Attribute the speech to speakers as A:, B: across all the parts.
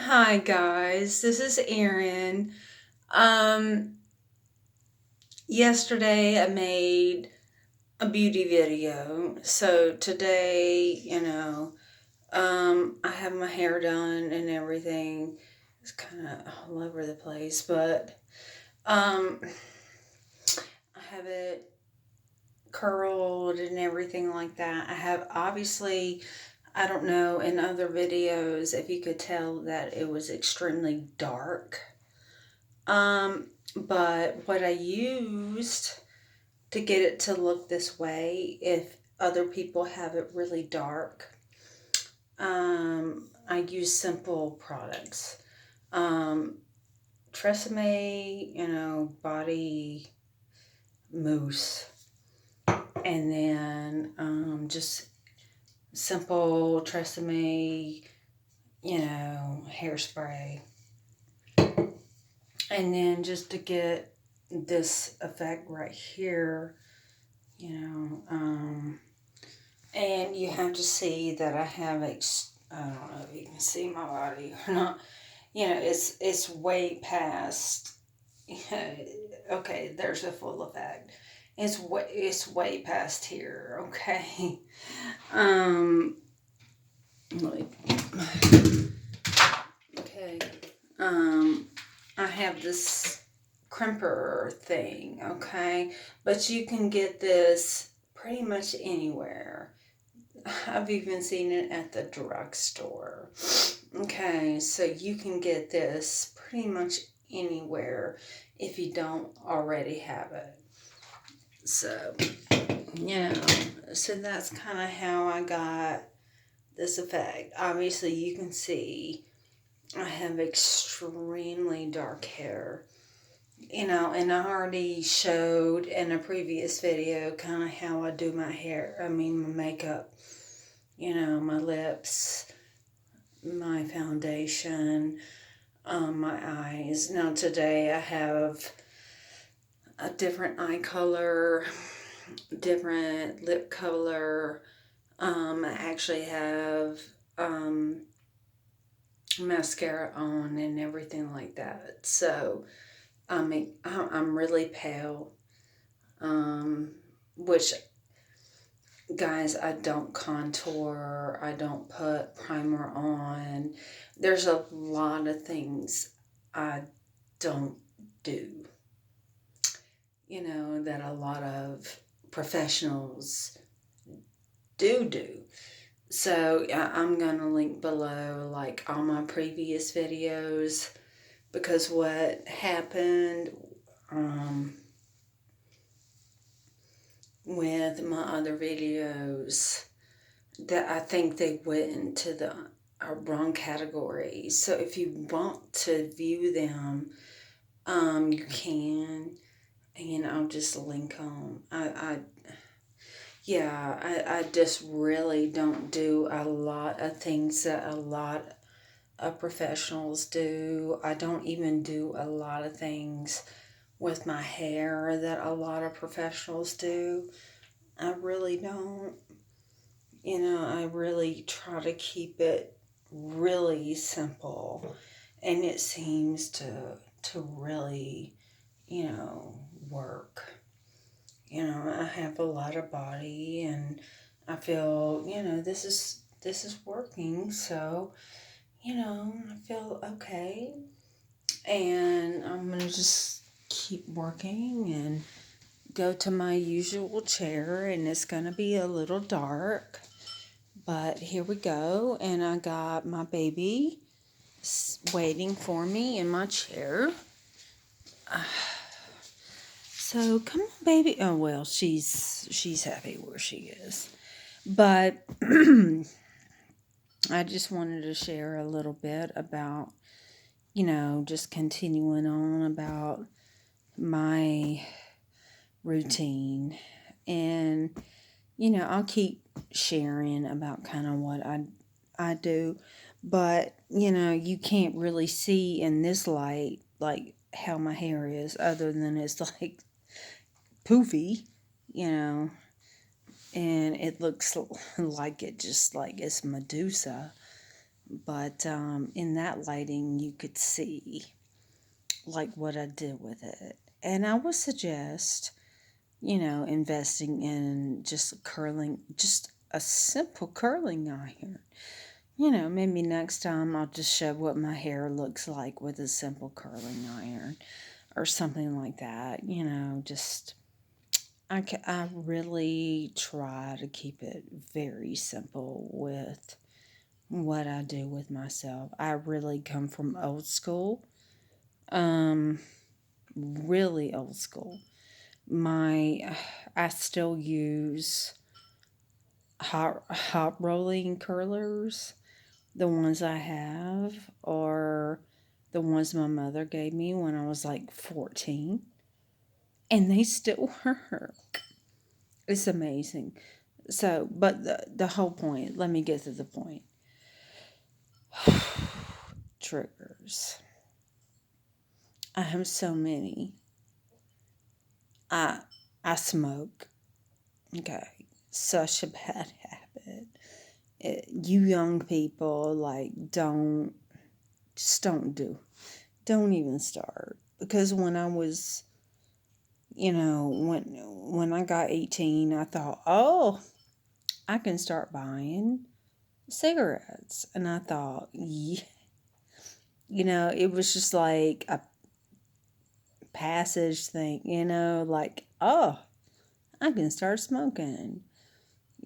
A: Hi guys, this is Erin. Um, Yesterday I made a beauty video. So today, I have my hair done and everything. It's kind of all over the place, but um, I have it curled and everything like that. I have obviously, I don't know, in other videos if you could tell that it was extremely dark. But what I used to get it to look this way, if other people have it really dark, I use simple products. Um, Tresemme, body mousse, and then just simple Tresemme, hairspray. And then just to get this effect right here, you know, and you have to see that I have, I don't know if you can see my body or not, it's way past, okay, there's a full effect. It's way past here, okay? Um, like, okay, um, I have this crimper thing, okay? But you can get this pretty much anywhere. I've even seen it at the drugstore. Okay, so you can get this pretty much anywhere if you don't already have it. So, yeah, so that's kind of how I got this effect. Obviously, you can see I have extremely dark hair. And I already showed in a previous video kind of how I do my hair, my makeup, my lips, my foundation, my eyes. Now today I have a different eye color, different lip color. I actually have mascara on and everything like that. So, I'm really pale, which, guys, I don't contour, I don't put primer on. There's a lot of things I don't do, that a lot of professionals do. So I'm going to link below, like, all my previous videos, because what happened, with my other videos, that I think they went into the wrong category. So if you want to view them, you can, and I'll just link them. I just really don't do a lot of things that a lot of professionals do. I don't even do a lot of things with my hair that a lot of professionals do. I really don't. I really try to keep it really simple, and it seems to really, work. I have a lot of body, and I feel, this is working, so, I feel okay, and I'm gonna just keep working and go to my usual chair, and it's gonna be a little dark, but here we go. And I got my baby waiting for me in my chair. So come on, baby. Oh well, she's happy where she is, but I just wanted to share a little bit about, just continuing on about my routine. And I'll keep sharing about kind of what I do, but you can't really see in this light like how my hair is, other than it's like poofy, you know, and it looks like it just like it's Medusa. But in that lighting, you could see like what I did with it. And I would suggest, investing in just curling, just a simple curling iron. Maybe next time I'll just show what my hair looks like with a simple curling iron or something like that. Just I really try to keep it very simple with what I do with myself. I really come from old school, um, really old school. I still use hot rolling curlers. The ones I have are the ones my mother gave me when I was like 14, and they still work. It's amazing. So, but the whole point, let me get to the point. Triggers. I have so many. I I smoke. Okay. Such a bad habit. You young people, like, don't even start. Because when I was, when I got 18, I thought, oh, I can start buying cigarettes. And I thought, yeah, it was just like a passage thing, like, oh, I can start smoking,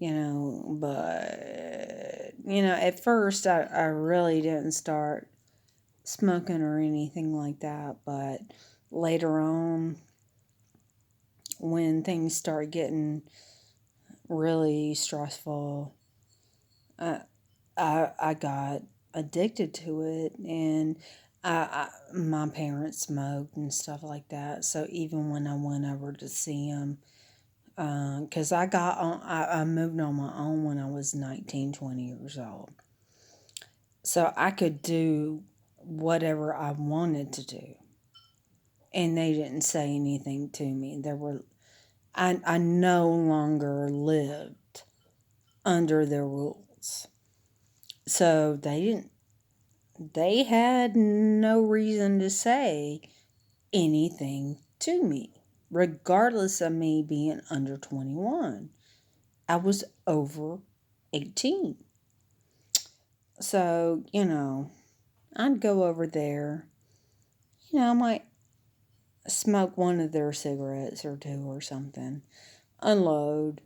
A: but, at first I really didn't start smoking or anything like that, but later on, when things start getting really stressful, I, I got addicted to it, and my parents smoked and stuff like that. So even when I went over to see them, because I moved on my own when I was 19, 20 years old. So I could do whatever I wanted to do. And they didn't say anything to me. I no longer lived under their rules. So they had no reason to say anything to me, regardless of me being under 21. I was over 18. So, I'd go over there. I might smoke one of their cigarettes or two or something, unload.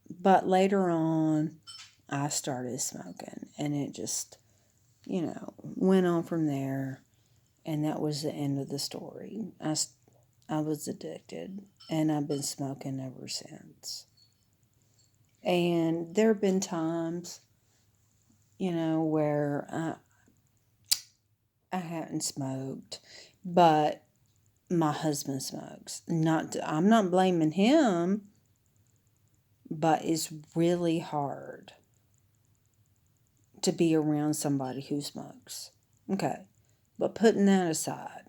A: But later on, I started smoking, and it just, went on from there. And that was the end of the story. I was addicted, and I've been smoking ever since. And there have been times, where I hadn't smoked, but my husband smokes. I'm not blaming him, but it's really hard to be around somebody who smokes. Okay, but putting that aside,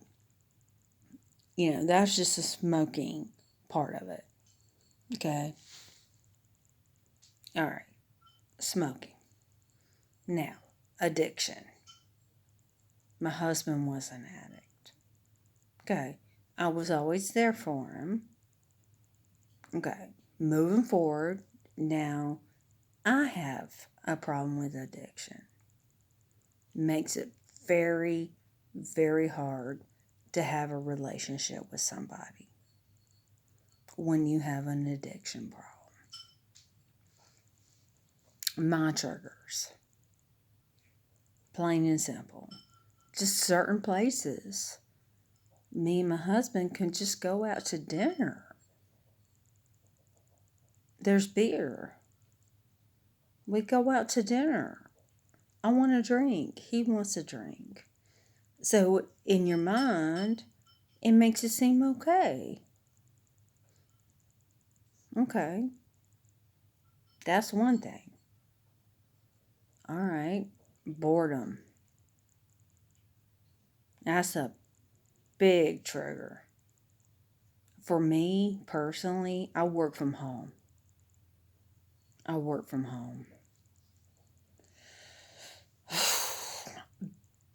A: that's just the smoking part of it. Okay, all right, smoking. Now, addiction. My husband was an addict. Okay, I was always there for him. Okay, moving forward, now I have a problem with addiction. Makes it very, very hard to have a relationship with somebody when you have an addiction problem. My triggers, plain and simple, just certain places. Me and my husband can just go out to dinner. There's beer. We go out to dinner. I want a drink. He wants a drink. So in your mind, it makes it seem okay. Okay, that's one thing. All right, boredom. That's a big trigger. For me personally, I work from home. I work from home.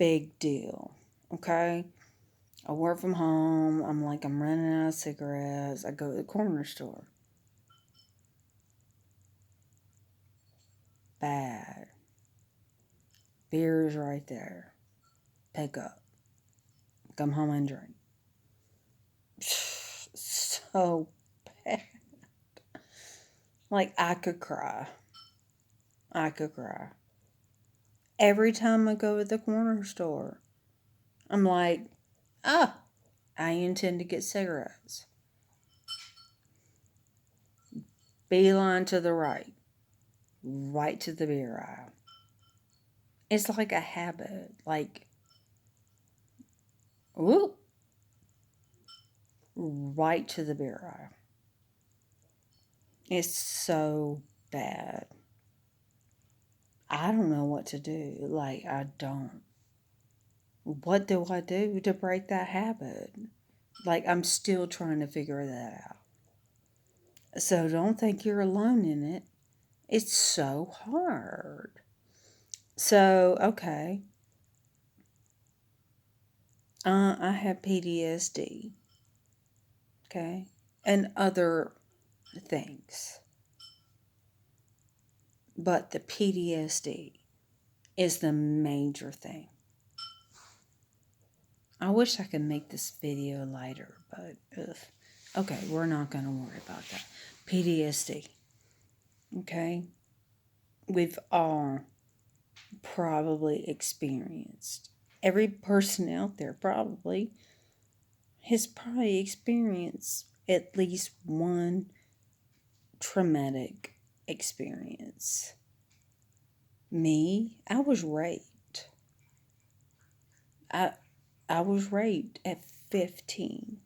A: big deal. Okay? I work from home. I'm running out of cigarettes. I go to the corner store. Bad. Beer is right there. Pick up. Come home and drink. So bad. I could cry. I could cry. Every time I go to the corner store, I'm like, I intend to get cigarettes. Beeline to the right. Right to the beer aisle. It's like a habit. Whoop. Right to the beer aisle. It's so bad. I don't know what to do. I don't. What do I do to break that habit? I'm still trying to figure that out. So don't think you're alone in it. It's so hard. So, okay. I have PTSD. Okay. And other things. But the PTSD is the major thing. I wish I could make this video lighter, but okay, we're not going to worry about that. PTSD. Okay? We've all probably experienced. Every person out there has probably experienced at least one traumatic experience. Me, I was raped. I was raped at 15.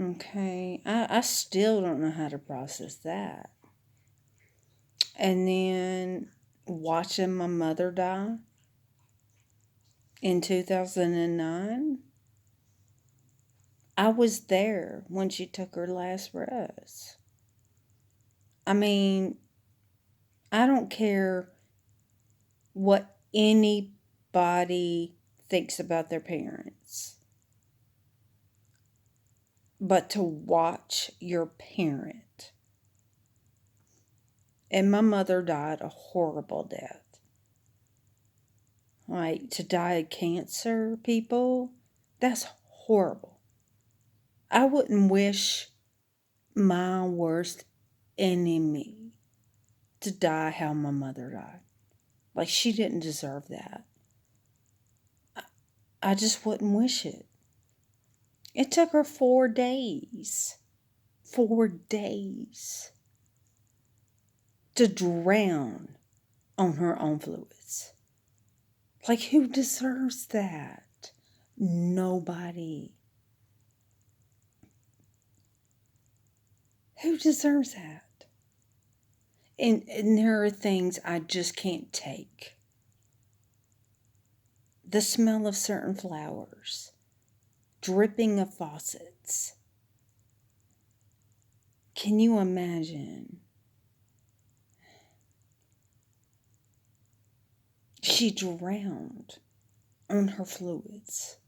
A: Okay, I still don't know how to process that. And then watching my mother die in 2009, I was there when she took her last breaths. I mean, I don't care what anybody thinks about their parents, but to watch your parent. And my mother died a horrible death. To die of cancer, people, that's horrible. I wouldn't wish my worst enemy to die how my mother died. She didn't deserve that. I just wouldn't wish it. It took her 4 days. 4 days. To drown on her own fluids. Who deserves that? Nobody. Who deserves that? And there are things I just can't take. The smell of certain flowers. Dripping of faucets. Can you imagine? She drowned on her fluids.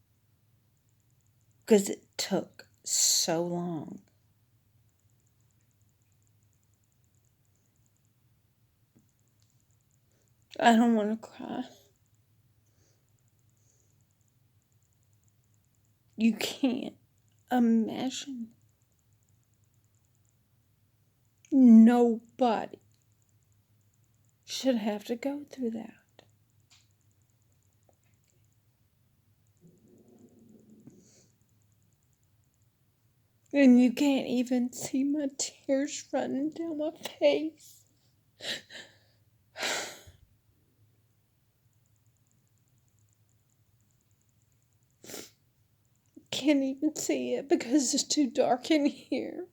A: Because it took so long. I don't want to cry. You can't imagine. Nobody should have to go through that. And you can't even see my tears running down my face. Can't even see it because it's too dark in here.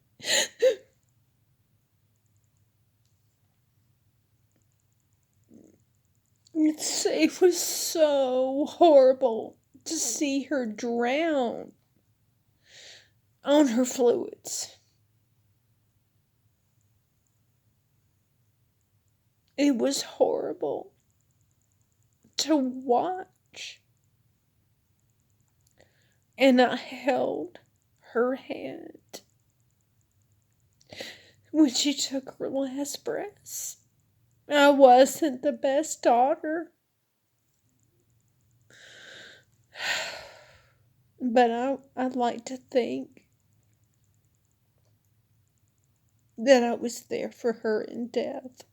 A: It was so horrible to see her drown on her fluids.
B: It was horrible to watch. And I held her hand when she took her last breaths. I wasn't the best daughter, but I'd like to think that I was there for her in death.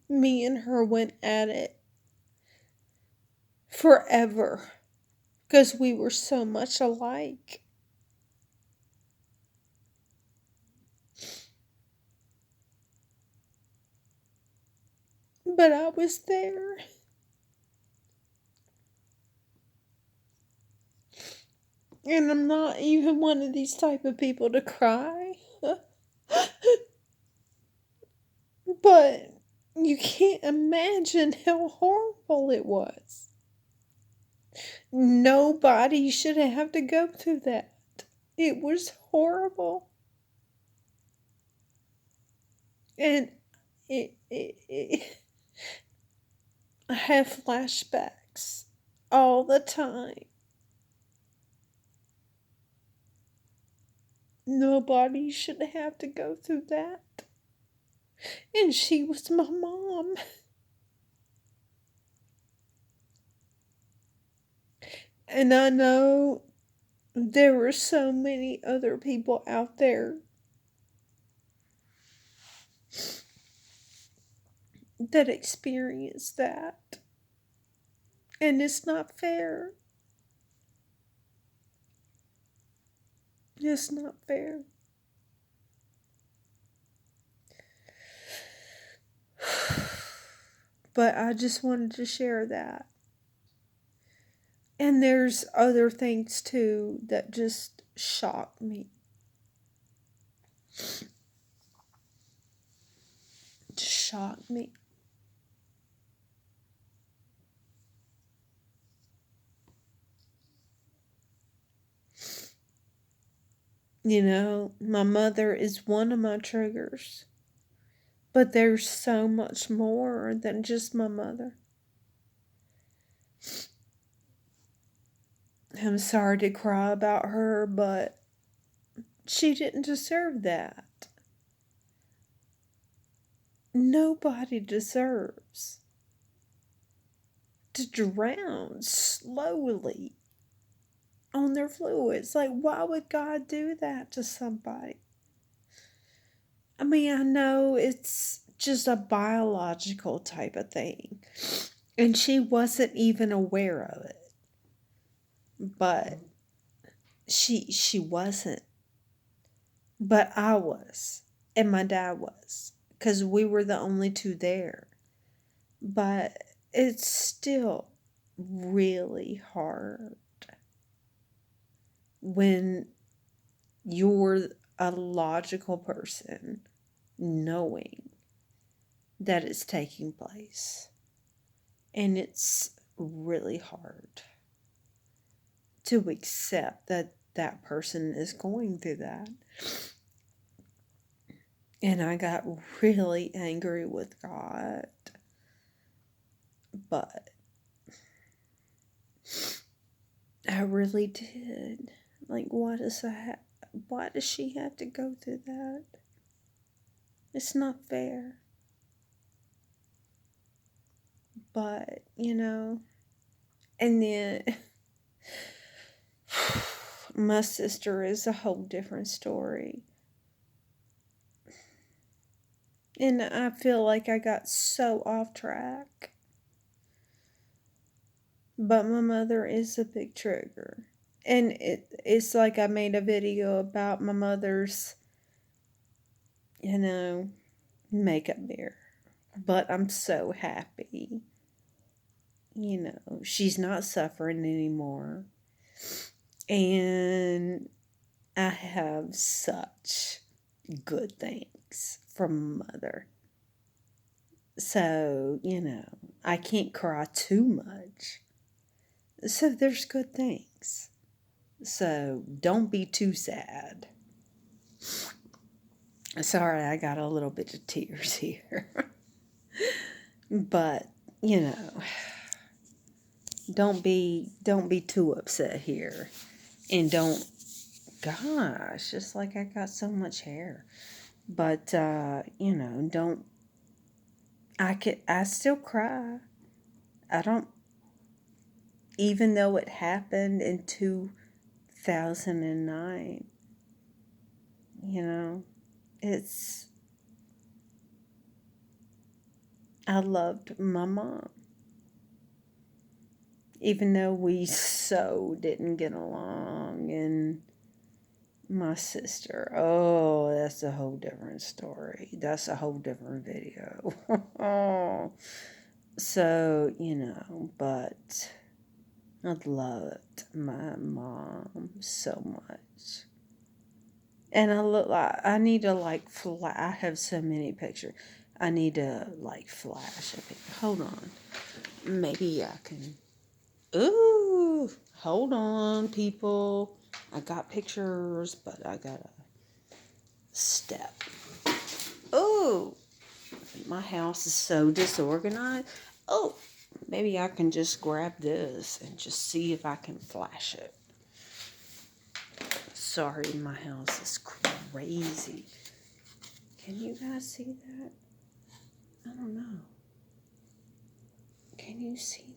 B: Me and her went at it forever because we were so much alike. But I was there. And I'm not even one of these type of people to cry. But you can't imagine how horrible it was. Nobody should have to go through that. It was horrible. And I have flashbacks all the time. Nobody should have to go through that. And she was my mom. And I know there were so many other people out there that experienced that. And it's not fair. It's not fair. But I just wanted to share that. And there's other things too that just shocked me. Just shocked me. You know, my mother is one of my triggers. But there's so much more than just my mother. I'm sorry to cry about her, but she didn't deserve that. Nobody deserves to drown slowly on their fluids. Like, why would God do that to somebody? I mean, I know it's just a biological type of thing, and she wasn't even aware of it. But she wasn't. But I was, and my dad was, because we were the only two there. But it's still really hard when you're a logical person knowing that it's taking place. And it's really hard to accept that that person is going through that. And I got really angry with God. But I really did. Like, why does she have to go through that? It's not fair. But, you know, and then my sister is a whole different story. And I feel like I got so off track. But my mother is a big trigger. And it's like I made a video about my mother's, you know, makeup mirror. But I'm so happy. You know, she's not suffering anymore. And I have such good things from my mother. So, you know, I can't cry too much. So there's good things. So don't be too sad. Sorry, I got a little bit of tears here. But, don't be too upset here. And don't, gosh, just like I got so much hair. But, don't, I still cry. I don't, even though it happened in 2009, I loved my mom. Even though we so didn't get along, and my sister, oh, that's a whole different story. That's a whole different video. So, but I loved my mom so much. And I need to I have so many pictures. I need to flash a picture. Hold on. Maybe I can. Ooh, hold on, people. I got pictures, but I gotta step. Ooh, my house is so disorganized. Oh, maybe I can just grab this and just see if I can flash it. Sorry, my house is crazy. Can you guys see that? I don't know. Can you see that?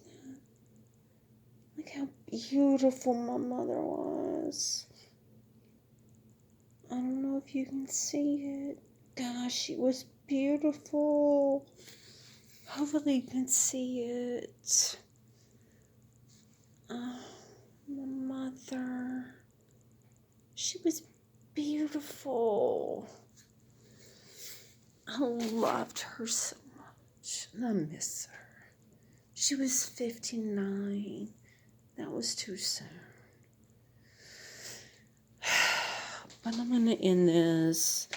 B: Look how beautiful my mother was. I don't know if you can see it. Gosh, she was beautiful. Hopefully you can see it. Oh, my mother. She was beautiful. I loved her so much. And I miss her. She was 59. That was too soon. But I'm going to end this.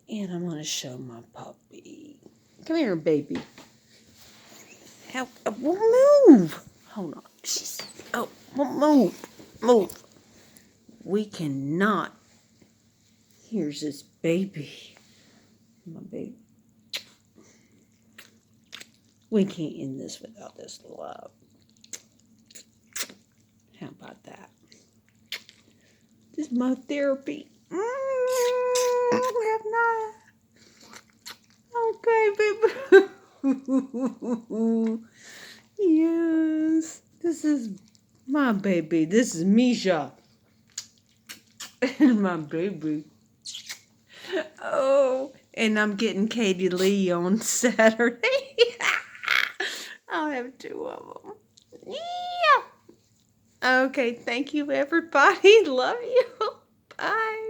B: And I'm going to show my puppy. Come here, baby. Help. Move. Hold on. Move. We cannot. Here's this baby. My baby. We can't end this without this love. How about that? This is my therapy. Have not. Okay, baby. Yes. This is my baby. This is Misha. And my baby. Oh, and I'm getting Katie Lee on Saturday. I'll have 2 of them. Yeah. Okay, thank you, everybody. Love you. Bye.